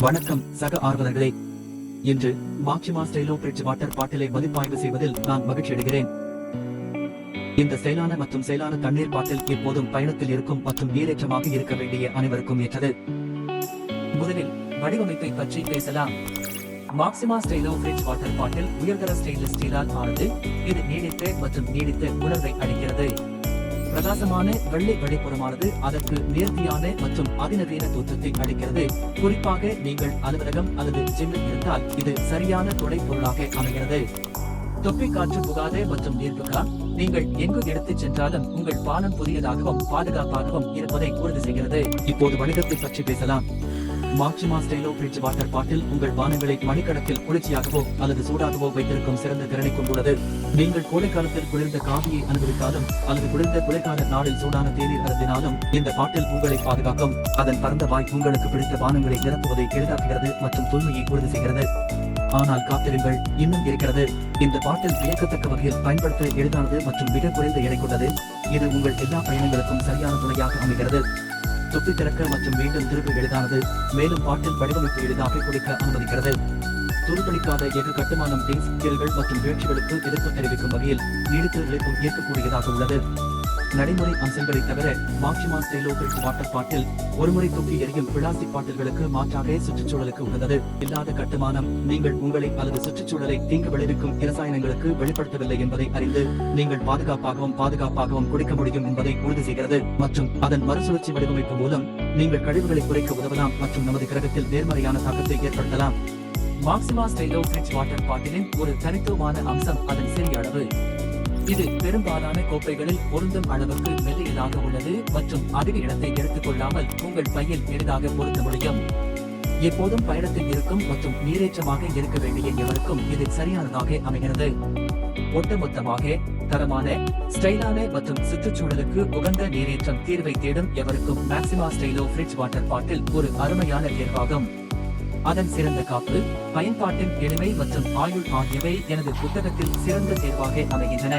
வணக்கம் சக ஆர்வலர்களே. இன்று மாக்சிமா ஸ்டைலோ ஃப்ரிட்ஜ் வாட்டர் பாட்டிலை மதிப்பாய்வு செய்வதில் நான் மகிழ்ச்சி அடைகிறேன். இந்த ஸ்டைலான மற்றும் செயலான தண்ணீர் பாட்டில் எப்போதும் பயணத்தில் இருக்கும் மற்றும் நீரேற்றமாக இருக்க வேண்டிய அனைவருக்கும் ஏற்றது. முதலில் வடிவமைப்பை பற்றி பேசலாம். மாக்சிமா ஸ்டைலோ ஃப்ரிட்ஜ் வாட்டர் பாட்டில் உயர்தர ஸ்டெயின்லெஸ் ஸ்டீலால் ஆனது. இது நீடித்த உணர்வை அளிக்கிறது. பிரகாசமான வெள்ளை வெளிப்புறமானது அதற்கு நேர்த்தியான மற்றும் அதிநவீன தோற்றத்தை அளிக்கிறது. குறிப்பாக நீங்கள் அலுவலகம் அல்லது ஜிம்மில் இருந்தால் இது சரியான துணை பொருளாக அமைகிறது. தொப்பி காற்று புகாத மற்றும் நீர்ப்புகா நீங்கள் எங்கு எடுத்துச் சென்றாலும் உங்கள் பானம் புதியதாகவும் பாதுகாப்பாகவும் இருப்பதை உறுதி செய்கிறது. இப்போது வணிகத்தை பற்றி பேசலாம். மாக்சிமா ஸ்டைலோ ஃப்ரிட்ஜ் வாட்டர் பாட்டில் உங்கள் பானங்களை மணிக்கணக்கில் குளிர்ச்சியாகவோ அல்லது சூடாகவோ வைத்திருக்கும் சிறந்த திறனை கொண்டுள்ளது. நீங்கள் கோடைக்காலத்தில் குளிர்ந்த காபியை அனுபவித்தாலும் அல்லது குளிர்ந்த குளிர்கால நாளில் சூடான தேநீர் அருந்தினாலும் இந்த பாட்டில் உங்களை பாதுகாக்கும். அதன் பரந்த வாய் உங்களுக்கு பிடித்த பானங்களை நிரப்புவதை எளிதாக்குகிறது மற்றும் தூய்மையை உறுதி செய்கிறது. ஆனால் காத்திருங்கள், இன்னும் இருக்கிறது. இந்த பாட்டில் வியக்கத்தக்க வகையில் பயன்படுத்த எளிதானது மற்றும் மிக குறைந்த எடை கொண்டது. இது உங்கள் எல்லா பயணங்களுக்கும் சரியான துணையாக அமைகிறது. தொப்பி திறக்க மற்றும் மீண்டும் திரும்ப எளிதானது. மேலும் பாட்டில் வடிவமைப்பு எளிதாக குடிக்க அனுமதிக்கிறது. துருப்பிடிக்காத எஃகு கட்டுமானம் கீழ்கள் மற்றும் வீழ்ச்சிகளுக்கு எதிர்ப்பு தெரிவிக்கும் வகையில் நீடித்து நிலைக்கும் ஏற்கக்கூடியதாக உள்ளது. நடைமுறை அம்சங்களை தவிர மாக்சிமா ஸ்டைலோ ஃப்ரிட்ஜ் வாட்டர் பாட்டில் ஒருமுறை தூக்கி எறியும் பிளாஸ்டிக் பாட்டில்களுக்கு மாற்றாக சுற்றுச்சூழலுக்கு உள்ளது. இல்லாத கட்டுமானம் நீங்கள் உங்களை அல்லது சுற்றுச்சூழலை தீங்கு விளைவிக்கும் இரசாயனங்களுக்கு வெளிப்படுத்தவில்லை என்பதை அறிந்து நீங்கள் பாதுகாப்பாகவும் குடிக்க முடியும் என்பதை உறுதி செய்கிறது. மற்றும் அதன் மறுசுழற்சி வடிவமைப்பு மூலம் நீங்கள் கழிவுகளை குறைக்க உதவலாம் மற்றும் நமது கிரகத்தில் நேர்மறையான தாக்கத்தை ஏற்படுத்தலாம். மாக்சிமா ஸ்டைலோ ஃப்ரிட்ஜ் வாட்டர் பாட்டிலின் ஒரு தனித்துவமான அம்சம் அதன் சிறிய அளவு. இது பெரும்பாலான கோப்பைகளில் பொருந்தும் அளவுக்கு மெல்லியதாக உள்ளது மற்றும் அதிக இடத்தை எடுத்துக் கொள்ளாமல் உங்கள் பையில் எளிதாக பொருத்த முடியும். எப்போதும் பயணத்தில் இருக்கும் மற்றும் நீரேற்றமாக இருக்க வேண்டிய எவருக்கும் இது சரியானதாக அமைகிறது. ஒட்டுமொத்தமாக தரமான, ஸ்டைலான மற்றும் சுற்றுச்சூழலுக்கு உகந்த நீரேற்றம் தீர்வை தேடும் எவருக்கும் மாக்சிமா ஸ்டைலோ ஃப்ரிட்ஜ் வாட்டர் பாட்டில் ஒரு அருமையான தேர்வாகும். அதன் சிறந்த காப்பு, பயன்பாட்டின் எளிமை மற்றும் ஆயுள் ஆகியவை எனது புத்தகத்தில் சிறந்த தேர்வாக அமைகின்றன.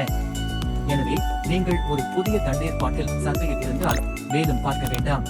எனவே நீங்கள் ஒரு புதிய தண்ணீர் பாட்டில் சந்தையில் இருந்தால் மேலும் பார்க்க வேண்டாம்.